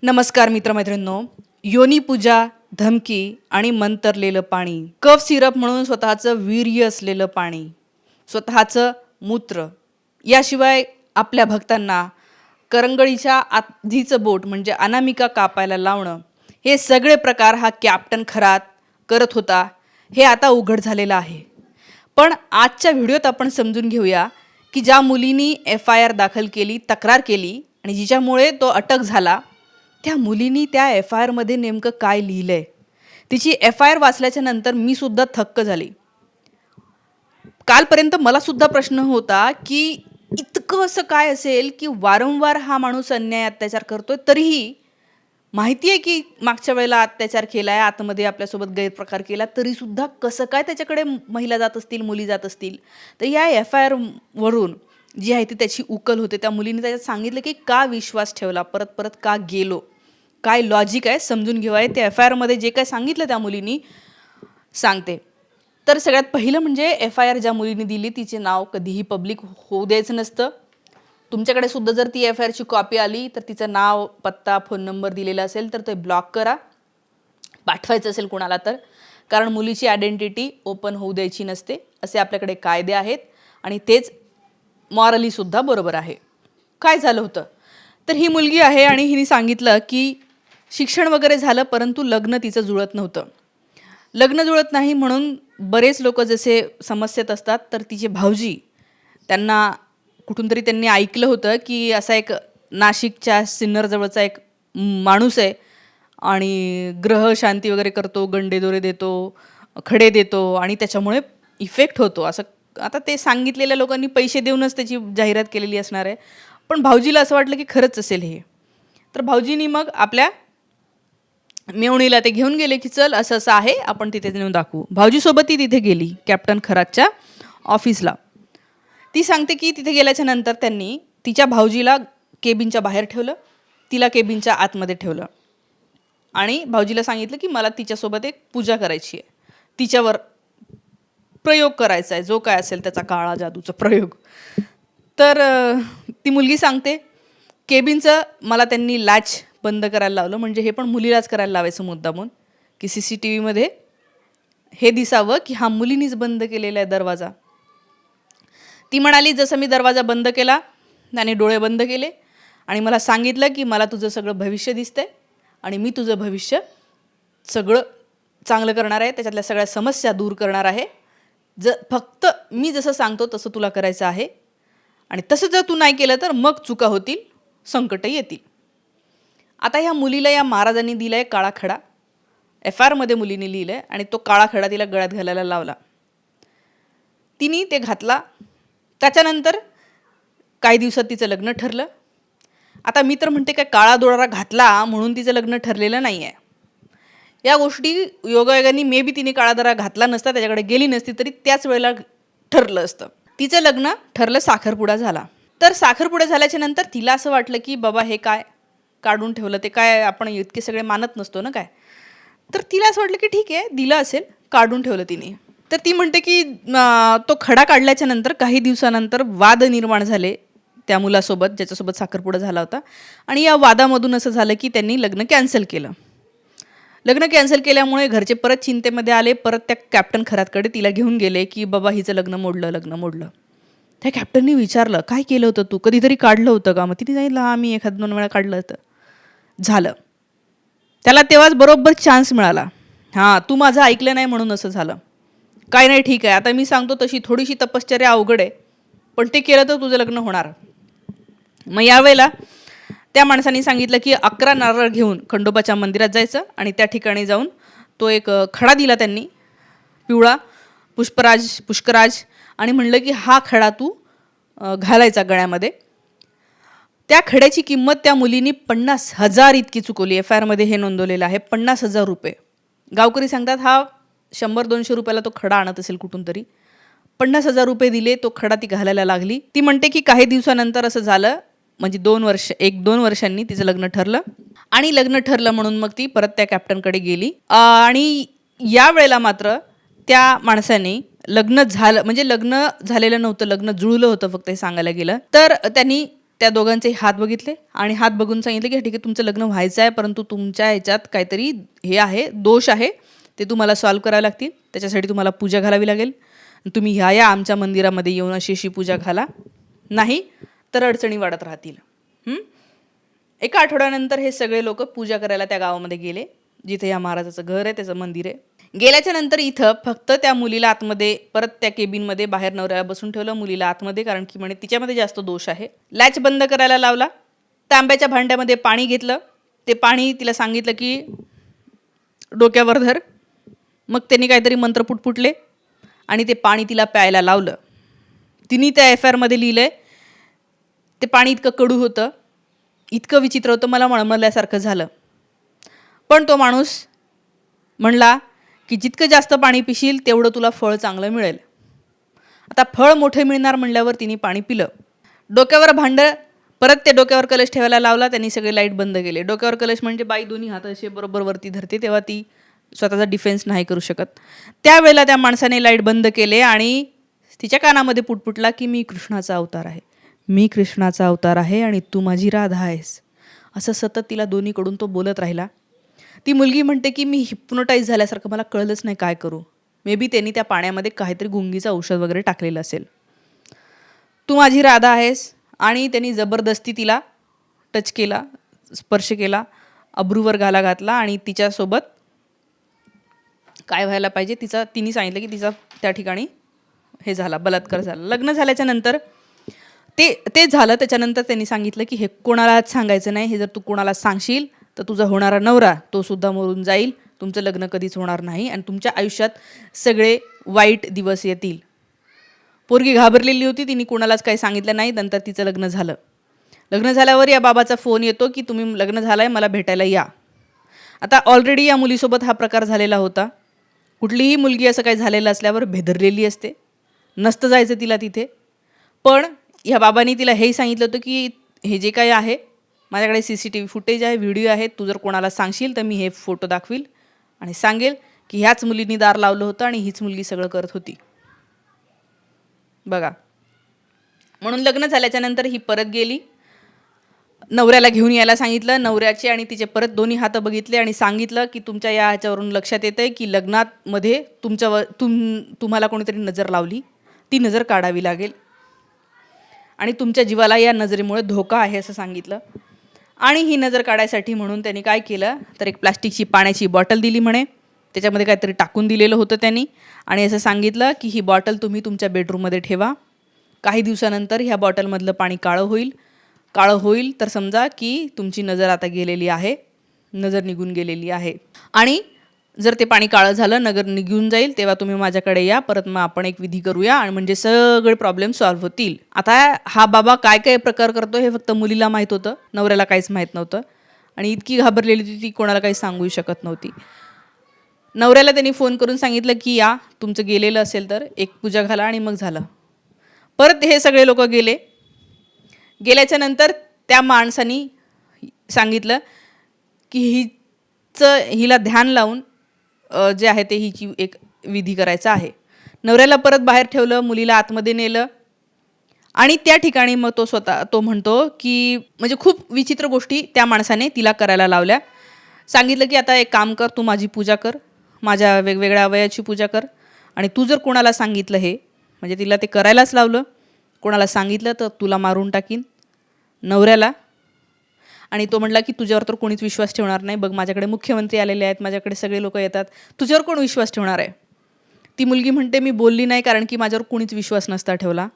नमस्कार मित्रमैत्रिणींनो. योनी पूजा, धमकी आणि मंतरलेलं पाणी, कफ सिरप म्हणून स्वतःचं वीर्य असलेलं पाणी, स्वतःचं मूत्र, याशिवाय आपल्या भक्तांना करंगळीच्या आधीचं बोट म्हणजे अनामिका कापायला लावणं, हे सगळे प्रकार हा कॅप्टन खरात करत होता हे आता उघड झालेलं आहे. पण आजच्या व्हिडिओत आपण समजून घेऊया की ज्या मुलींनी FIR दाखल केली, तक्रार केली आणि जिच्यामुळे तो अटक झाला, त्या मुलींनी त्या FIR मध्ये नेमकं काय लिहिलंय. तिची FIR वाचल्याच्या नंतर मी सुद्धा थक्क झाली. कालपर्यंत मला सुद्धा प्रश्न होता की इतकं असं काय असेल की वारंवार हा माणूस अन्याय अत्याचार करतोय, तरीही माहिती आहे की मागच्या वेळेला अत्याचार केलाय, आतमध्ये आपल्यासोबत गैरप्रकार केला, तरी सुद्धा कसं काय त्याच्याकडे महिला जात असतील, मुली जात असतील. तर या FIR वरून जी आहे ती त्याची उकल होते. त्या मुलीने त्याच्यात सांगितलं की का विश्वास ठेवला, परत परत का गेलो, काय लॉजिक आहे समजून घेऊया. त्या FIR मध्ये जे काय सांगितलं त्या मुलीनी सांगते. तर सगळ्यात पहिलं म्हणजे FIR ज्या मुलीने दिली तिचे नाव कधीही पब्लिक होऊ द्यायचं नसतं. तुमच्याकडे सुद्धा जर ती FIR ची कॉपी आली तर तिचं नाव, पत्ता, फोन नंबर दिलेला असेल तर ते ब्लॉक करा. पाठवायचं असेल कुणाला तर, कारण मुलीची आयडेंटिटी ओपन होऊ द्यायची नसते असे आपल्याकडे कायदे आहेत आणि तेच मॉरली सुद्धा बरोबर आहे. काय झालं होतं तर ही मुलगी आहे आणि हिने सांगितलं की शिक्षण वगैरे झालं परंतु लग्न तिचं जुळत नव्हतं. लग्न जुळत नाही म्हणून बरेच लोक जसे समस्येत असतात, तर तिचे भाऊजी त्यांना कुठून तरी त्यांनी ऐकलं होतं की असा एक नाशिकच्या सिन्नरजवळचा एक माणूस आहे आणि ग्रह शांती वगैरे करतो, गंडेदोरे देतो, खडे देतो आणि त्याच्यामुळे इफेक्ट होतो असं. आता ते सांगितलेल्या लोकांनी पैसे देऊनच त्याची जाहिरात केलेली असणार आहे. पण भाऊजीला असं वाटलं की खरंच असेल हे. तर भाऊजींनी मग आपल्या मेवणीला ते घेऊन गेले की चल असं असं आहे, आपण तिथे नेऊन दाखवू. भाऊजीसोबत ती तिथे गेली कॅप्टन खरातच्या ऑफिसला. ती सांगते की तिथे गेल्याच्या नंतर त्यांनी तिच्या भाऊजीला केबिनच्या बाहेर ठेवलं, तिला केबिनच्या आतमध्ये ठेवलं आणि भाऊजीला सांगितलं की मला तिच्यासोबत एक पूजा करायची आहे, तिच्यावर प्रयोग करायचा आहे, जो काय असेल त्याचा काळा जादूचा प्रयोग. तर ती मुलगी सांगते केबिनचं मला त्यांनी लॅच बंद करायला लावलं, म्हणजे हे पण मुलीलाच करायला लावायचं मुद्दामून की CCTVमध्ये हे दिसावं की हा मुलीनीच बंद केलेला आहे दरवाजा. ती म्हणाली जसं मी दरवाजा बंद केला त्याने डोळे बंद केले आणि मला सांगितलं की मला तुझं सगळं भविष्य दिसतंय आणि मी तुझं भविष्य सगळं चांगलं करणार आहे, त्याच्यातल्या सगळ्या समस्या दूर करणार आहे. फक्त मी जसं सांगतो तसं तुला करायचं आहे आणि तसं जर तू नाही केलं तर मग चुका होतील, संकटही येतील. आता ह्या मुलीला या महाराजांनी दिला आहे काळा खडा. FIR मध्ये मुलीने लिहिलं आहे आणि तो काळा खडा तिला गळ्यात घालायला लावला. तिने ते घातला. त्याच्यानंतर काही दिवसात तिचं लग्न ठरलं. आता मी तर म्हणते काय काळा दोरा घातला म्हणून तिचं लग्न ठरलेलं नाही आहे. या गोष्टी योगायोगाने मे बी तिने काळा दोरा घातला नसता, त्याच्याकडे गेली नसती तरी त्याच वेळेला ठरलं असतं. तिचं लग्न ठरलं, साखरपुडा झाला. तर साखरपुडा झाल्याच्या नंतर तिला असं वाटलं की बाबा हे काय काढून ठेवलं, ते काय आपण इतके सगळे मानत नसतो ना काय. तर तिला असं वाटलं की ठीक आहे दिलं असेल, काढून ठेवलं तिने. तर ती म्हणते की तो खडा काढल्याच्या नंतर काही दिवसानंतर वाद निर्माण झाले त्या मुलासोबत ज्याच्यासोबत साखरपुडा झाला होता आणि या वादामधून असं झालं की त्यांनी लग्न कॅन्सल केलं. लग्न कॅन्सल केल्यामुळे घरचे परत चिंतेमध्ये आले. परत त्या कॅप्टन खरातकडे तिला घेऊन गेले की बाबा हिचं लग्न मोडलं. त्या कॅप्टननी विचारलं काय केलं होतं तू, कधीतरी काढलं होतं का. मग तिने सांगितलं हां मी 1-2 वेळा काढलं होतं. झालं. त्याला तेव्हाच बरोबर चान्स मिळाला. हां तू माझं ऐकलं नाही म्हणून असं झालं. काय नाही ठीक आहे, आता मी सांगतो तशी थोडीशी तपश्चर्या अवघड आहे, पण ते केलं तर तुझं लग्न होणार. मग यावेळेला त्या माणसाने सांगितलं की 11 नारळ घेऊन खंडोबाच्या मंदिरात जायचं आणि त्या ठिकाणी जाऊन तो एक खडा दिला त्यांनी, पिवळा पुष्कराज, आणि म्हणलं की हा खडा तू घालायचा गळ्यामध्ये. त्या खड्याची किंमत त्या मुलीनी 50,000 इतकी चुकवली. FIR मध्ये हे नोंदवलेलं आहे, 50,000 रुपये. गावकरी सांगतात हा 100-200 रुपयाला तो खडा आणत असेल कुठून तरी. 50,000 रुपये दिले, तो खडा ती घालायला लागली. ती म्हणते की काही दिवसानंतर असं झालं, म्हणजे 1-2 वर्षांनी तिचं लग्न ठरलं आणि लग्न ठरलं म्हणून मग ती परत त्या कॅप्टनकडे गेली. आणि या वेळेला मात्र त्या माणसाने लग्न झालं, म्हणजे लग्न झालेलं नव्हतं, लग्न जुळलं होतं फक्त हे सांगायला गेलं तर त्यांनी त्या दोघांचे हात बघितले आणि हात बघून सांगितले की ठीक आहे तुमचं लग्न व्हायचं आहे, परंतु तुमच्या ह्याच्यात काहीतरी हे आहे, दोष आहे, ते तुम्हाला सॉल्व्ह करावे लागतील. त्याच्यासाठी तुम्हाला पूजा घालावी लागेल. तुम्ही ह्या आमच्या मंदिरामध्ये येऊन अशी अशी पूजा घाला, नाही तर अडचणी वाढत राहतील. एका आठवड्यानंतर हे सगळे लोक पूजा करायला त्या गावामध्ये गेले, जिथे या महाराजाचं घर आहे, त्याचं मंदिर आहे. गेल्याच्या नंतर इथं फक्त त्या मुलीला आतमध्ये परत त्या केबिनमध्ये बाहेर नवऱ्याला बसून ठेवलं, मुलीला आतमध्ये, कारण की म्हणे तिच्यामध्ये जास्त दोष आहे. लॅच बंद करायला लावला. तांब्याच्या भांड्यामध्ये पाणी घेतलं. ते पाणी तिला सांगितलं की डोक्यावर धर. मग त्यांनी काहीतरी मंत्र पुटपुटले आणि ते पाणी तिला प्यायला लावलं. तिने त्या FIRमध्ये लिहिलंय ते पाणी इतकं कडू होतं, इतकं विचित्र होतं, मला मळमळल्यासारखं झालं. पण तो माणूस म्हणला की जितकं जास्त पाणी पिशील तेवढं तुला फळ चांगलं मिळेल. आता फळ मोठे मिळणार म्हणल्यावर तिने पाणी पिलं. डोक्यावर भांडं, परत ते डोक्यावर कलश ठेवायला लावला. त्यांनी सगळे लाईट बंद केले. डोक्यावर कलश म्हणजे बाई दोन्ही हात असे बरोबर वरती धरते, तेव्हा ती स्वतःचा डिफेन्स नाही करू शकत. त्यावेळेला त्या माणसाने लाईट बंद केले आणि तिच्या कानामध्ये पुटपुटला की मी कृष्णाचा अवतार आहे, मी कृष्णाचा अवतार आहे आणि तू माझी राधा आहेस. असं सतत तिला दोन्हीकडून तो बोलत राहिला. ती मुलगी म्हणते की मी हिप्नोटाईज झाल्यासारखं, मला कळलंच नाही काय करू. मे बी त्यांनी त्या पाण्यामध्ये काहीतरी गुंगीचं औषध वगैरे टाकलेलं असेल. तू माझी राधा आहेस. आणि त्यांनी जबरदस्ती तिला टच केला, स्पर्श केला, अब्रूवर गाला घातला आणि तिच्यासोबत काय व्हायला पाहिजे तिने सांगितलं की तिचा त्या ठिकाणी हे झाला, बलात्कार झाला. लग्न झाल्याच्या नंतर ते झालं. त्याच्यानंतर त्यांनी सांगितलं की हे कोणालाच सांगायचं नाही, हे जर तू कोणाला सांगशील तर तुझा होणारा नवरा तो सुद्धा मरून जाईल, तुमचं लग्न कधीच होणार नाही आणि तुमच्या आयुष्यात सगळे वाईट दिवस येतील. पोरगी घाबरलेली होती, तिने कोणालाच काही सांगितलं नाही. नंतर तिचं लग्न झालं. लग्न झाल्यावर या बाबाचा फोन येतो की तुम्ही लग्न झालं आहे, मला भेटायला या. आता ऑलरेडी या मुलीसोबत हा प्रकार झालेला होता. कुठलीही मुलगी असं काही झालेलं असल्यावर भेदरलेली असते, नसतं जायचं तिला तिथे. पण ह्या बाबांनी तिला हेही सांगितलं होतं की हे जे काही आहे माझ्याकडे CCTV फुटेज आहे, व्हिडिओ आहे, तू जर कोणाला सांगशील तर मी हे फोटो दाखवील आणि सांगेल की ह्याच मुलींनी दार लावलं होतं आणि हीच मुलगी सगळं करत होती. बघा, म्हणून लग्न झाल्याच्या नंतर ही परत गेली. नवऱ्याला घेऊन यायला सांगितलं. नवऱ्याचे आणि तिचे परत दोन्ही हात बघितले आणि सांगितलं की तुमच्या या ह्याच्यावरून लक्षात येतं आहे की लग्नामध्ये तुम्हाला कोणीतरी नजर लावली, ती नजर काढावी लागेल आणि तुमच्या जीवाला या नजरेमुळे धोका आहे असं सांगितलं. आणि ही नजर काढायसाठी म्हणून त्यांनी काय केलं तर एक प्लास्टिकची पाण्याची बॉटल दिली म्हणे. त्याच्यामध्ये काहीतरी टाकून दिलेलं होतं त्यांनी आणि असं सांगितलं की ही बॉटल तुम्ही तुमच्या बेडरूममध्ये ठेवा. काही दिवसानंतर ह्या बॉटलमधलं पाणी काळं होईल तर समजा की तुमची नजर आता गेलेली आहे, नजर निघून गेलेली आहे. आणि जर ते पाणी काळं झालं, नजर निघून जाईल, तेव्हा तुम्ही माझ्याकडे या, परत मग आपण एक विधी करूया आणि म्हणजे सगळे प्रॉब्लेम सॉल्व्ह होतील. आता हा बाबा काय काय प्रकार करतो हे फक्त मुलीला माहीत होतं, नवऱ्याला काहीच माहीत नव्हतं. आणि इतकी घाबरलेली होती ती, कोणाला काही सांगू शकत नव्हती. नवऱ्याला त्यांनी फोन करून सांगितलं की या, तुमचं गेलेलं असेल तर एक पूजा घाला आणि मग झालं. परत हे सगळे लोक गेले. गेल्याच्या नंतर त्या माणसानी सांगितलं की हिला ध्यान लावून जे आहे ते हिची एक विधी करायचा आहे. नवऱ्याला परत बाहेर ठेवलं, मुलीला आतमध्ये नेलं आणि त्या ठिकाणी मग तो म्हणतो की म्हणजे खूप विचित्र गोष्टी त्या माणसाने तिला करायला लावल्या. सांगितलं की आता एक काम कर, तू माझी पूजा कर, माझ्या वेगवेगळ्या अवयवाची पूजा कर आणि तू जर कोणाला सांगितलं हे, म्हणजे तिला ते करायलाच लावलं, कोणाला सांगितलं तर तुला मारून टाकीन, नवऱ्याला. आणि तो म्हटला की तुझ्यावर तर कोणीच विश्वास ठेवणार नाही, बघ माझ्याकडे मुख्यमंत्री आलेले आहेत, माझ्याकडे सगळे लोक येतात, तुझ्यावर कोण विश्वास ठेवणार आहे. ती मुलगी म्हणते मी बोलली नाही कारण की माझ्यावर कोणीच विश्वास नसता ठेवला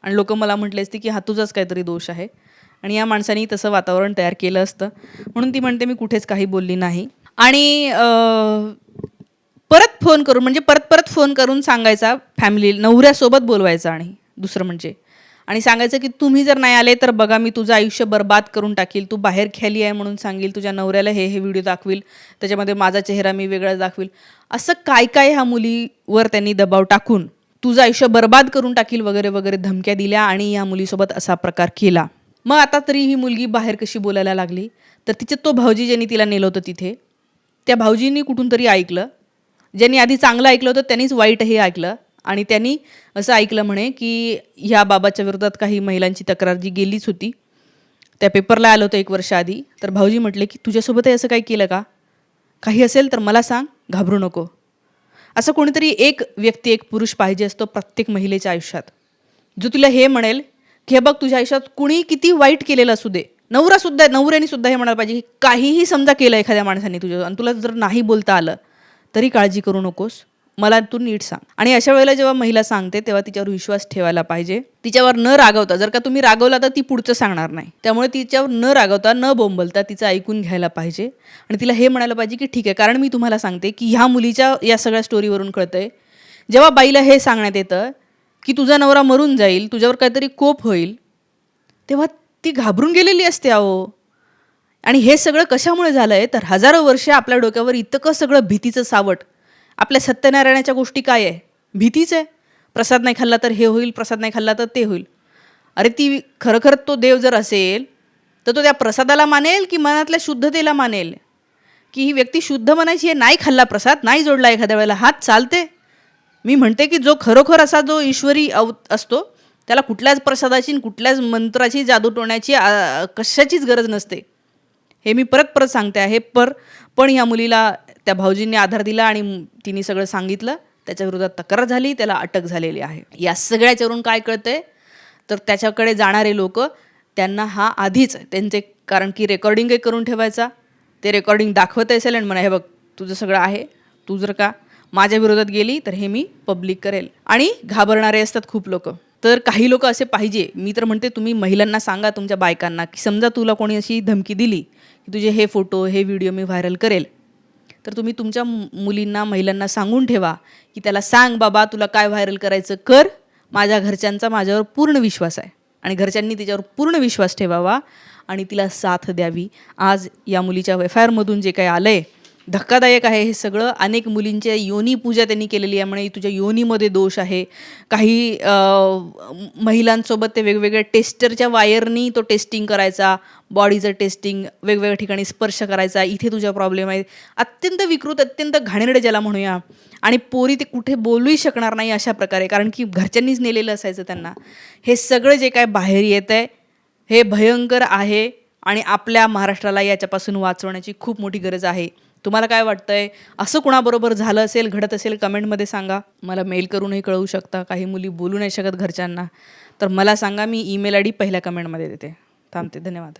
आणि लोक मला म्हटले असते की हा तुझाच काहीतरी दोष आहे आणि या माणसाने तसं वातावरण तयार केलं असतं, म्हणून ती म्हणते मी कुठेच काही बोलली नाही. आणि परत फोन करून सांगायचा, फॅमिली नवऱ्यासोबत बोलवायचा आणि दुसरं म्हणजे आणि सांगायचं की तुम्ही जर नाही आले तर बघा मी तुझं आयुष्य बर्बाद करून टाकील, तू बाहेर खेळली आहे म्हणून सांगेल, तुझ्या नवऱ्याला हे व्हिडिओ दाखवील, त्याच्यामध्ये माझा चेहरा मी वेगळा दाखवील, असं काय काय ह्या मुलीवर त्यांनी दबाव टाकून तुझं आयुष्य बर्बाद करून टाकील वगैरे वगैरे धमक्या दिल्या आणि या मुलीसोबत असा प्रकार केला. मग आता तरी ही मुलगी बाहेर कशी बोलायला लागली तर तिचे तो भाऊजी ज्यांनी तिला नेलं होतं तिथे, त्या भाऊजींनी कुठून तरी ऐकलं, ज्यांनी आधी चांगलं ऐकलं होतं त्यांनीच वाईटही ऐकलं आणि त्यांनी असं ऐकलं म्हणे की ह्या बाबाच्या विरोधात काही महिलांची तक्रार जी गेलीच होती त्या पेपरला आलं होतं 1 वर्ष आधी. तर भाऊजी म्हटले की तुझ्यासोबतही असं काही केलं का? काही असेल तर मला सांग, घाबरू नको. असं कोणीतरी एक व्यक्ती, एक पुरुष पाहिजे असतो प्रत्येक महिलेच्या आयुष्यात, जो तिला हे म्हणेल की हे बघ तुझ्या आयुष्यात कुणी किती वाईट केलेलं असू दे, नवऱ्याने सुद्धा हे म्हणायला पाहिजे की काहीही समजा केलं एखाद्या माणसाने तुझ्या आणि तुला जर नाही बोलता आलं तरी काळजी करू नकोस, मला तू नीट सांग. आणि अशा वेळेला जेव्हा महिला सांगते तेव्हा तिच्यावर विश्वास ठेवायला पाहिजे, तिच्यावर न रागवता. जर का तुम्ही रागवला तर ती पुढचं सांगणार नाही, त्यामुळे तिच्यावर न रागवता, न बोंबलता तिचं ऐकून घ्यायला पाहिजे आणि तिला हे म्हणायला पाहिजे की ठीक आहे. कारण मी तुम्हाला सांगते की ह्या मुलीच्या या सगळ्या स्टोरीवरून कळतंय, जेव्हा बाईला हे सांगण्यात येतं की तुझा नवरा मरून जाईल, तुझ्यावर काहीतरी कोप होईल, तेव्हा ती घाबरून गेलेली असते अहो. आणि हे सगळं कशामुळे झालं आहे तर हजारो वर्षे आपल्या डोक्यावर इतकं सगळं भीतीचं सावट. आपल्या सत्यनारायणाच्या गोष्टी काय आहे? भीतीच आहे. प्रसाद नाही खाल्ला तर हे होईल, प्रसाद नाही खाल्ला तर ते होईल. अरे ती खरोखर तो देव जर असेल तर तो त्या प्रसादाला मानेल की मनातल्या शुद्धतेला मानेल? की ही व्यक्ती शुद्ध म्हणायची आहे, नाही खाल्ला प्रसाद, नाही जोडला एखाद्या वेळेला हात, चालते. मी म्हणते की जो खरोखर असा जो ईश्वरी असतो त्याला कुठल्याच प्रसादाची, कुठल्याच मंत्राची, जादू टोण्याची, कशाचीच गरज नसते. हे मी परत परत सांगते आहे. पण ह्या मुलीला त्या भाऊजींनी आधार दिला आणि तिने सगळं सांगितलं. त्याच्या विरोधात तक्रार झाली, त्याला अटक झालेली आहे. या सगळ्याच्यावरून काय कळतंय तर त्याच्याकडे जाणारे लोक, त्यांना हा आधीच त्यांचे, कारण की रेकॉर्डिंगही करून ठेवायचा, ते रेकॉर्डिंग दाखवत असेल आणि म्हणा हे बघ तुझं सगळं आहे, तू जर का माझ्या विरोधात गेली तर हे मी पब्लिक करेल. आणि घाबरणारे असतात खूप लोक. तर काही लोक असे पाहिजे. मी तर म्हणते तुम्ही महिलांना सांगा, तुमच्या बायकांना, की समजा तुला कोणी अशी धमकी दिली की तुझे हे फोटो, हे व्हिडिओ मी व्हायरल करेल, तर तुम्ही तुमच्या मुलींना, महिलांना सांगून ठेवा की त्याला सांग बाबा तुला काय व्हायरल करायचं कर, माझ्या घरच्यांचा माझ्यावर पूर्ण विश्वास आहे आणि घरच्यांनी तिच्यावर पूर्ण विश्वास ठेवावा आणि तिला साथ द्यावी. आज या मुलीच्या FIR जे काही आलं आहे धक्कादायक आहे हे सगळं. अनेक मुलींच्या योनी पूजा त्यांनी केलेली आहे, म्हणे तुझ्या योनीमध्ये दोष आहे. काही महिलांसोबत ते वेगवेगळ्या टेस्टरच्या वायरनी तो टेस्टिंग करायचा, बॉडीचं टेस्टिंग, वेगवेगळ्या ठिकाणी स्पर्श करायचा, इथे तुझा प्रॉब्लेम आहे. अत्यंत विकृत, अत्यंत घाणेरडे ज्याला म्हणूया. आणि पोरी ते कुठे बोलूही शकणार नाही अशा प्रकारे, कारण की घरच्यांनीच नेलेलं असायचं त्यांना. हे सगळं जे काय बाहेर येत आहे हे भयंकर आहे आणि आपल्या महाराष्ट्राला याच्यापासून वाचवण्याची खूप मोठी गरज आहे. तुम्हाला काय वाटतंय? असं कुणाबरोबर झालं असेल, घडत असेल, कमेंटमध्ये सांगा. मला मेल करूनही कळवू शकता. काही मुली बोलू नाही शकत घरच्यांना, तर मला सांगा. मी ईमेल ID पहिल्या कमेंटमध्ये देते. थांबते. धन्यवाद.